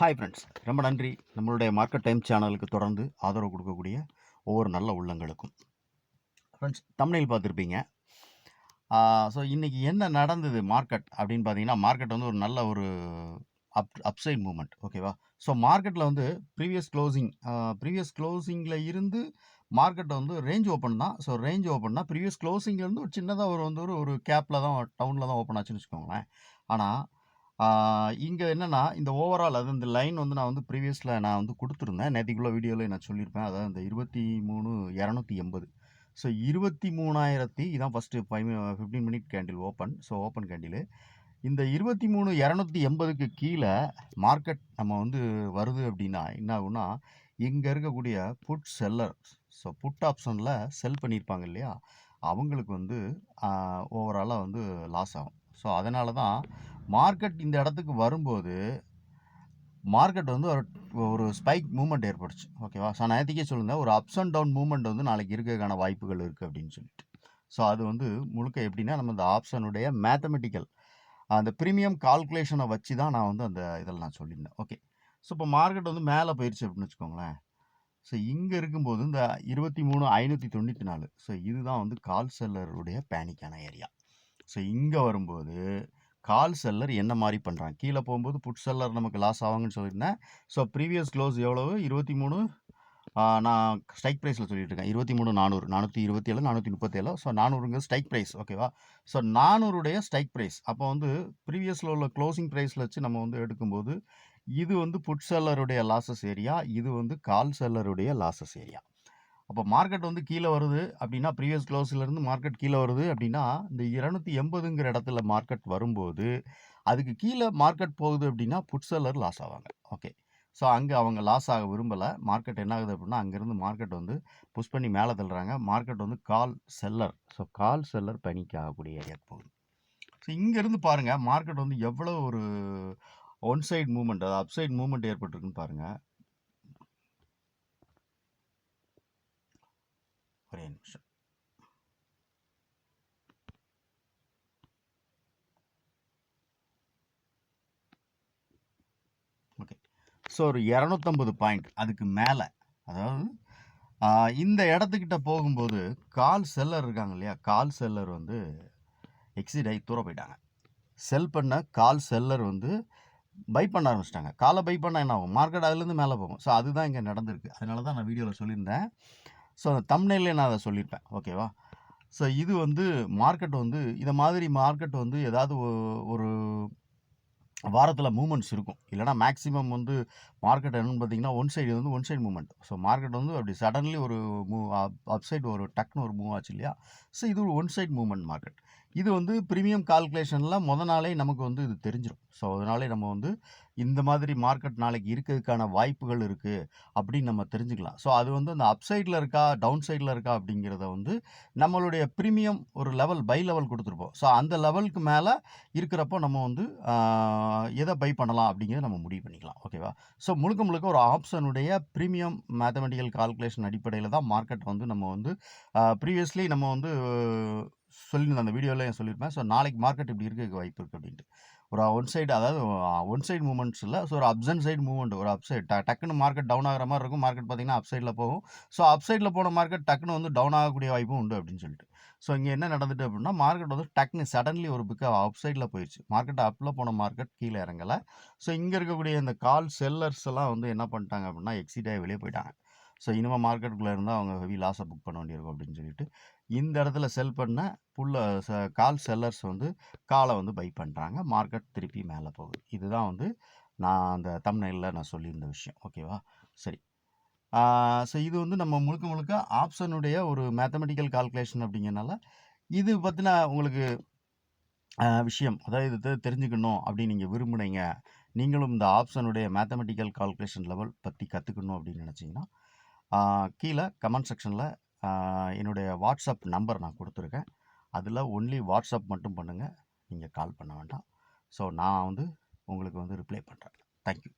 Hi friends, ரொம்ப நன்றி நம்மளுடைய மார்க்கெட் டைம் சேனலுக்கு தொடர்ந்து ஆதரவு கொடுக்கக்கூடிய ஒவ்வொரு நல்ல உள்ளங்களுக்கும். ஃப்ரெண்ட்ஸ், தம்ப்நெயில் பார்த்துருப்பீங்க. ஸோ இன்றைக்கி என்ன நடந்தது மார்க்கெட் அப்படின்னு பார்த்தீங்கன்னா, மார்க்கெட் வந்து ஒரு நல்ல ஒரு அப்சைட் மூவ்மெண்ட். ஓகேவா? ஸோ மார்க்கெட்டில் வந்து ப்ரீவியஸ் க்ளோசிங்கில் இருந்து மார்க்கெட் வந்து ரேஞ்ச் ஓப்பன் தான். ஸோ ரேஞ்ச் ஓப்பன்னா ப்ரீவியஸ் க்ளோசிங்லேருந்து ஒரு சின்னதாக ஒரு கேப்பில் தான் டவுனில் தான் ஓப்பன் ஆச்சுன்னு வச்சுக்கோங்களேன். ஆனால் இங்கே என்னென்னா, இந்த ஓவரால் அது இந்த லைன் வந்து நான் வந்து ப்ரீவியஸில் நான் வந்து கொடுத்துருந்தேன். நேத்திக்குள்ள வீடியோவில் நான் சொல்லியிருப்பேன். அதாவது இந்த 23,280. ஸோ 23,000 இதான் first 15 minute candle open. So open candle. இந்த 23,280க்கு கீழே மார்க்கெட் நம்ம வந்து வருது அப்படின்னா என்ன ஆகும்னா, இங்கே இருக்கக்கூடிய புட் செல்லர், ஸோ புட் ஆப்ஷனில் செல் பண்ணியிருப்பாங்க இல்லையா, அவங்களுக்கு வந்து ஓவராலாக வந்து லாஸ் ஆகும். ஸோ அதனால தான் மார்க்கெட் இந்த இடத்துக்கு வரும்போது மார்க்கெட் வந்து ஒரு ஸ்பைக் மூவ்மெண்ட் ஏற்பட்டுச்சு. ஓகேவா? ஸோ நான் நேற்றுக்கே சொல்லியிருந்தேன், ஒரு அப்ஸ் அண்ட் டவுன் மூவ்மெண்ட் வந்து நாளைக்கு இருக்கிறதுக்கான வாய்ப்புகள் இருக்குது அப்படின்னு சொல்லிட்டு. ஸோ அது வந்து முழுக்க எப்படின்னா, நம்ம இந்த ஆப்ஷனுடைய மேத்தமெட்டிக்கல் அந்த ப்ரீமியம் கால்குலேஷனை வச்சு தான் நான் வந்து அந்த இதில் நான் சொல்லியிருந்தேன். ஓகே. ஸோ இப்போ மார்க்கெட் வந்து மேலே போயிடுச்சு அப்படின்னு வச்சுக்கோங்களேன். ஸோ இங்கே இருக்கும்போது இந்த 23,594, ஸோ இதுதான் வந்து கால் செல்லருடைய பேனிக்கான ஏரியா. ஸோ இங்கே வரும்போது கால் செல்லர் என்ன மாதிரி பண்ணுறாங்க, கீழே போகும்போது புட் செல்லர் நமக்கு லாஸ் ஆகுங்கன்னு சொல்லியிருந்தேன். ஸோ ப்ரீவியஸ் க்ளோஸ் எவ்வளவு 23, நான் ஸ்ட்ரைக் ப்ரைஸில் சொல்லிட்டு இருக்கேன் 23,400, 427, 437. ஸோ 400ங்கிறது ஸ்ட்ரைக் ப்ரைஸ். ஓகேவா? ஸோ 400உடைய ஸ்ட்ரைக் ப்ரைஸ் அப்போ வந்து ப்ரீவியஸில் உள்ள க்ளோசிங் ப்ரைஸில் வச்சு நம்ம வந்து எடுக்கும்போது இது வந்து புட் செல்லருடைய லாஸஸ் ஏரியா, இது வந்து கால் செல்லருடைய லாஸஸ் ஏரியா. அப்போ மார்க்கெட் வந்து கீழே வருது அப்படின்னா, ப்ரீவியஸ் க்ளோஸ்லேருந்து மார்க்கெட் கீழே வருது அப்படின்னா, இந்த 280ங்கிற இடத்துல மார்க்கெட் வரும்போது அதுக்கு கீழே மார்க்கெட் போகுது அப்படின்னா புட் செல்லர் லாஸ் ஆவாங்க. ஓகே. ஸோ அங்கே அவங்க லாஸ் ஆக விரும்பலை. மார்க்கெட் என்ன ஆகுது அப்படின்னா, அங்கேருந்து மார்க்கெட் வந்து புஷ் பண்ணி மேலே தள்ளுறாங்க. மார்க்கெட் வந்து call seller, so call seller பனிக்கு ஆகக்கூடிய ஏரியாவுக்கு போகுது. ஸோ இங்கேருந்து பாருங்கள் மார்க்கெட் வந்து எவ்வளோ ஒரு ஒன் சைட் மூவ்மெண்ட், அதாவது அப் சைட் மூவ்மெண்ட் ஏற்பட்டிருக்குன்னு பாருங்கள். ஒரே நிமிஷம். ஓகே. ஸோ ஒரு 250 பாயிண்ட் அதுக்கு மேலே, அதாவது இந்த இடத்துக்கிட்ட போகும்போது கால் செல்லர் இருக்காங்க இல்லையா, கால் செல்லர் வந்து எக்ஸிட் ஆகி தூர போயிட்டாங்க. செல் பண்ண கால் செல்லர் வந்து பை பண்ண ஆரம்பிச்சிட்டாங்க. காலை பை பண்ணால் என்ன ஆகும், மார்க்கெட் அதுலேருந்து மேலே போகும். ஸோ அதுதான் இங்கே நடந்திருக்கு. அதனால தான் நான் வீடியோவில் சொல்லியிருந்தேன். ஸோ அந்த தம்ப்நெயிலே நான் அதை சொல்லியிருப்பேன். ஓகேவா? ஸோ இது வந்து மார்க்கெட் வந்து இதை மாதிரி மார்க்கெட் வந்து ஏதாவது ஒரு வாரத்தில் மூவ்மெண்ட்ஸ் இருக்கும். இல்லைனா மேக்ஸிமம் வந்து மார்க்கெட் என்னன்னு பார்த்தீங்கன்னா, one side movement. So market வந்து அப்படி சடன்லி ஒரு அப் சைடு ஒரு டக்குன்னு ஒரு மூவ் ஆச்சு இல்லையா? ஸோ இது ஒரு ஒன் சைட் மூவ்மெண்ட் மார்க்கெட். இது வந்து ப்ரீமியம் கால்குலேஷனில் நாளே நமக்கு வந்து இது தெரிஞ்சிடும். ஸோ அதனாலே நம்ம வந்து இந்த மாதிரி மார்க்கெட் நாளைக்கு இருக்கிறதுக்கான வாய்ப்புகள் இருக்குது அப்படின்னு நம்ம தெரிஞ்சுக்கலாம். ஸோ அது வந்து அந்த அப் சைடில் இருக்கா, டவுன் சைடில் இருக்கா அப்படிங்கிறத வந்து நம்மளுடைய ப்ரீமியம் ஒரு லெவல் பை லெவல் கொடுத்துருப்போம். ஸோ அந்த லெவலுக்கு மேலே இருக்கிறப்போ நம்ம வந்து எதை பை பண்ணலாம் அப்படிங்கிறத நம்ம முடிவு பண்ணிக்கலாம். ஓகேவா? ஸோ முழுக்க முழுக்க ஒரு ஆப்ஷனுடைய ப்ரீமியம் மேத்தமெட்டிக்கல் கால்குலேஷன் அடிப்படையில் தான் மார்க்கெட் வந்து நம்ம வந்து ப்ரீவியஸ்லி நம்ம வந்து சொல்லியிருந்தேன், அந்த வீடியோவில் சொல்லியிருப்பேன். ஸோ நாளைக்கு மார்க்கெட் இப்படி இருக்க வாய்ப்பு இருக்குது அப்படின்ட்டு. ஒரு ஒன் சைடு, அதாவது ஒன் சைடு மூவ்மெண்ட்ஸ் இல்லை, ஸோ ஒரு அப்ஸ் அண்ட் சைடு மூவ்மெண்ட். ஒரு அப் சைடு டக்குன்னு மார்க்கெட் டவுன் ஆகிற மாதிரி இருக்கும். மார்க்கெட் பார்த்தீங்கன்னா அப் சைடில் போகும். ஸோ அப் சைடில் போன மார்க்கெட் டக்குன்னு வந்து டவுன் ஆகக்கூடிய வாய்ப்பும் உண்டு அப்படின்னு சொல்லிட்டு. ஸோ இங்கே என்ன நடந்துட்டு அப்படின்னா, மார்க்கெட் வந்து டக்குன்னு சடன்லி ஒரு அப் சைடில் போயிடுச்சு. மார்க்கெட் அப்பில் போன மார்க்கெட் கீழே இறங்கலை. ஸோ இங்கே இருக்கக்கூடிய இந்த கால் செல்லர்ஸ் எல்லாம் வந்து என்ன பண்ணிட்டாங்க அப்படின்னா, எக்ஸிட் ஆகி வெளியே போயிட்டாங்க. ஸோ இனிமேல் மார்க்கெட்டுக்குள்ளே இருந்தால் அவங்க ஹெவி லாஸை புக் பண்ண வேண்டியிருக்கும் அப்படின்னு சொல்லிட்டு இந்த இடத்துல செல் பண்ண கால் செல்லர்ஸ் வந்து காலை வந்து பை பண்ணுறாங்க. மார்க்கெட் திருப்பி மேலே போகுது. இதுதான் வந்து நான் அந்த தம்ப்நெயிலில் நான் சொல்லியிருந்த விஷயம். ஓகேவா? சரி. ஸோ இது வந்து நம்ம முழுக்க முழுக்க ஆப்ஷனுடைய ஒரு மேத்தமெட்டிக்கல் கால்குலேஷன் அப்படிங்கிறனால இது பற்றின உங்களுக்கு விஷயம், அதாவது இது தெரிஞ்சுக்கணும் அப்படின்னு நீங்கள் விரும்புனீங்க, நீங்களும் இந்த ஆப்ஷனுடைய மேத்தமெட்டிக்கல் கால்குலேஷன் லெவல் பற்றி கற்றுக்கணும் அப்படின்னு நினச்சிங்கன்னா, கீழே கமெண்ட் செக்ஷனில் என்னுடைய வாட்ஸ்அப் நம்பர் நான் கொடுத்துருக்கேன். அதில் ஒன்லி வாட்ஸ்அப் மட்டும் பண்ணுங்கள், நீங்கள் கால் பண்ண வேண்டாம். ஸோ நான் வந்து உங்களுக்கு வந்து ரிப்ளை பண்ணுறேன். தேங்க்யூ.